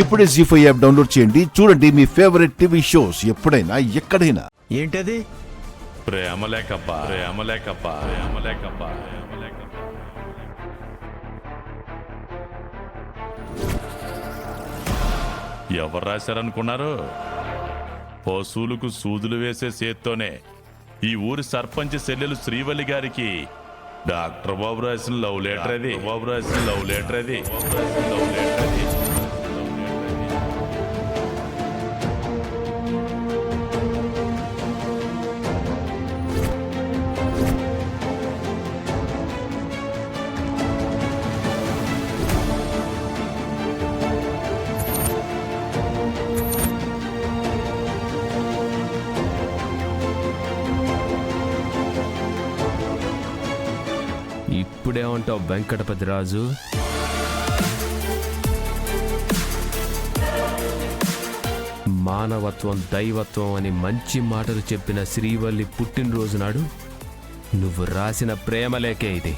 ఇప్పుడే జీ5 app download చేయండి. చూడండి మీ ఫేవరెట్ టీవీ షోస్ ఎప్పుడైనా ఎక్కడైనా. ఏంటది? ప్రేమలేకబ్బా. ఎవరు రాశారనుకున్నారు? పశువులకు సూదులు వేసే చేత్తోనే ఈ ఊరి సర్పంచ్ చెల్లెలు శ్రీవల్లి గారికి డాక్టర్ బాబు రాసిన లవ్ లెటర్ అది. ఇప్పుడేమంటావు వెంకటపతి రాజు? మానవత్వం, దైవత్వం అని మంచి మాటలు చెప్పిన శ్రీవల్లి పుట్టినరోజు నాడు నువ్వు రాసిన ప్రేమలేకే ఇది.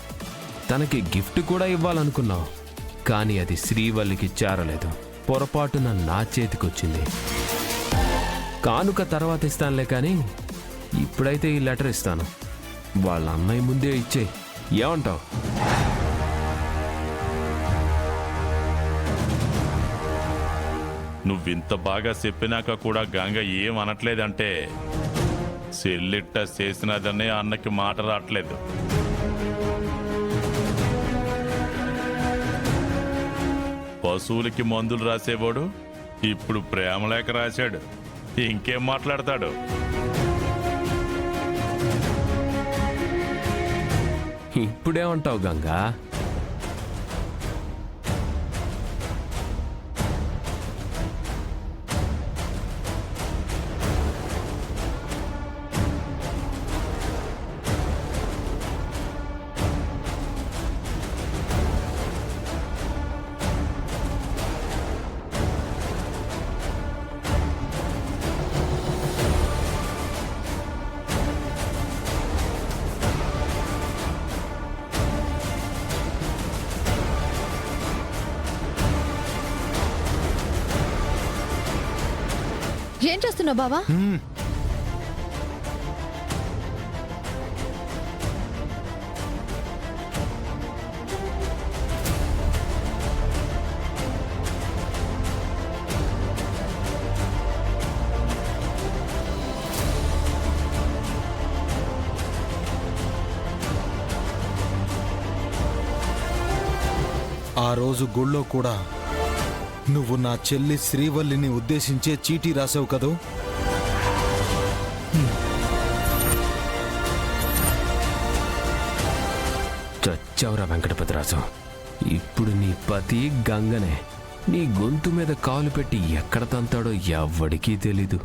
తనకి గిఫ్ట్ కూడా ఇవ్వాలనుకున్నావు, కానీ అది శ్రీవల్లికి చేరలేదు. పొరపాటున నా చేతికొచ్చింది. కానుక తర్వాత ఇస్తానులే, కానీ ఇప్పుడైతే ఈ లెటర్ ఇస్తాను. వాళ్ళ అన్నయ్య ముందే ఇచ్చే. ఏమంటావు? నువ్వింత బాగా చెప్పినాక కూడా గంగ ఏం అనట్లేదంటే చెల్లిట్ట చేసినదనే అన్నకి మాట రావట్లేదు. పశువులకి మందులు రాసేవాడు ఇప్పుడు ప్రేమలేఖ రాశాడు. ఇంకేం మాట్లాడతాడు? ఇప్పుడేమంటావు గంగా? ఏం చేస్తున్నావు బావా? ఆ రోజు గుళ్ళో కూడా నువ్వు నా చెల్లి శ్రీవల్లిని ఉద్దేశించే చీటీ రాసావు కదూ? చచ్చావురా వెంకటపతిరాజు. ఇప్పుడు నీ పతి గంగనే నీ గొంతు మీద కాలు పెట్టి ఎక్కడ తంతాడో ఎవ్వడికీ తెలీదు.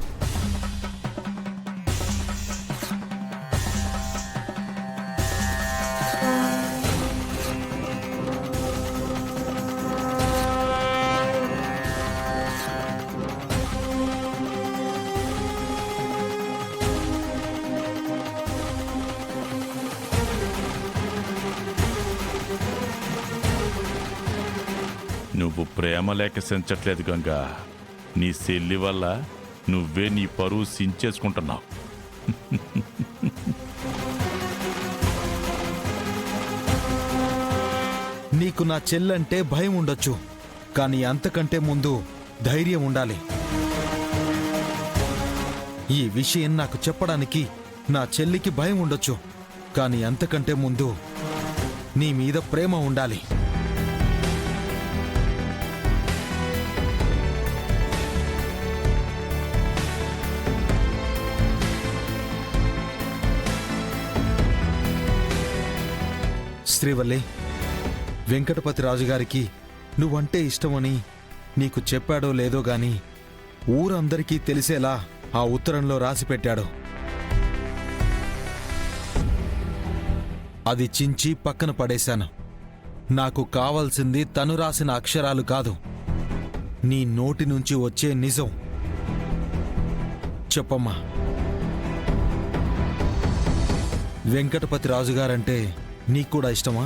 నువ్వు ప్రేమలేఖ సించట్లేదు గంగా. నీ చెల్లి వల్ల నువ్వే నీ పరువు సించేసుకుంటున్నావు. నీకు నా చెల్లంటే భయం ఉండొచ్చు, కానీ అంతకంటే ముందు ధైర్యం ఉండాలి. ఈ విషయం నాకు చెప్పడానికి నా చెల్లికి భయం ఉండొచ్చు, కానీ అంతకంటే ముందు నీ మీద ప్రేమ ఉండాలి. శ్రీవల్లి, వెంకటపతి రాజుగారికి నువ్వంటే ఇష్టమని నీకు చెప్పాడో లేదో గాని ఊరందరికీ తెలిసేలా ఆ ఉత్తరంలో రాసిపెట్టాడు. అది చించి పక్కన పడేశాను. నాకు కావాల్సింది తను రాసిన అక్షరాలు కాదు, నీ నోటి నుంచి వచ్చే నిజం. చెప్పమ్మా, వెంకటపతి రాజుగారంటే నీకు కూడా ఇష్టమా?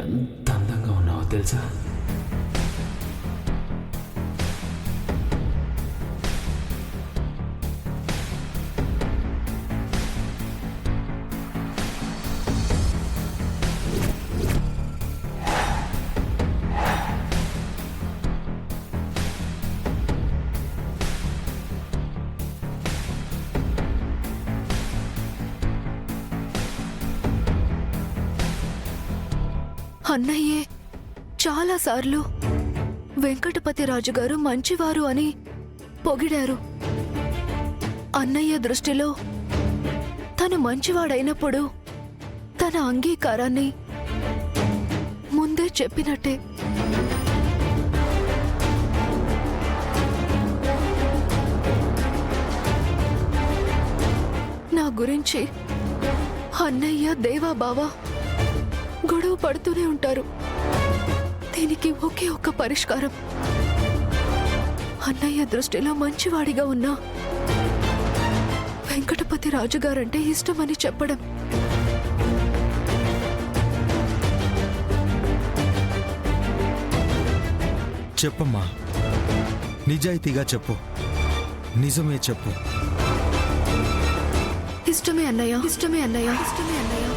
ఎంత అందంగా ఉన్నావో తెలుసా? అన్నయ్యే చాలాసార్లు వెంకటపతి రాజు గారు మంచివారు అని పొగిడారు. అన్నయ్య దృష్టిలో తను మంచివాడైనప్పుడు తన అంగీకారాన్ని ముందే చెప్పినట్టే. నా గురించి అన్నయ్య దేవాబావ గొడవ పడుతూనే ఉంటారు. దీనికి ఒకే ఒక్క పరిష్కారం, అన్నయ్య దృష్టిలో మంచివాడిగా ఉన్నా వెంకటపతి రాజుగారంటే ఇష్టమని చెప్పడం. చెప్పమ్మా, నిజాయితీగా చెప్పు, నిజమే చెప్పు. ఇష్టమే అన్నయ్య, ఇష్టమే అన్నయ్య, ఇష్టమే అన్నయ్య.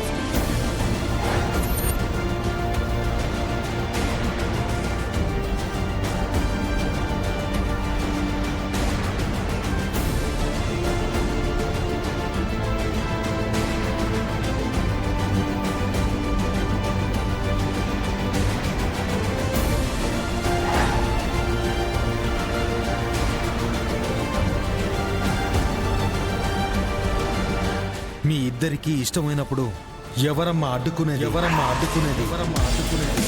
మీ ఇద్దరికీ ఇష్టమైనప్పుడు ఎవరమ్మా అడ్డుకునేది? ఎవరమ్మా అడ్డుకునేది? ఎవరమ్మా అడ్డుకునేది?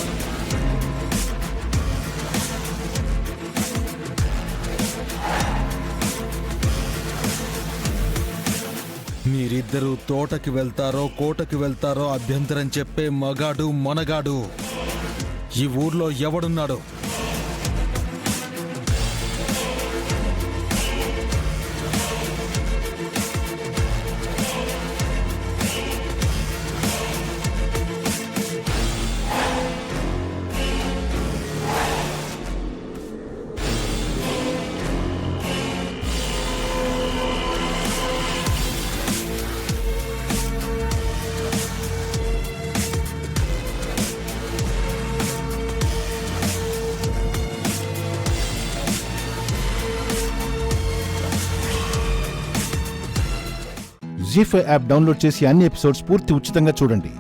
మీరిద్దరూ తోటకి వెళ్తారో కోటకి వెళ్తారో అభ్యంతరం చెప్పే మగాడు మనగాడు ఈ ఊర్లో ఎవడున్నాడు? జీ5 యాప్ డౌన్లోడ్ చేసి అన్ని ఎపిసోడ్స్ పూర్తి ఉచితంగా చూడండి.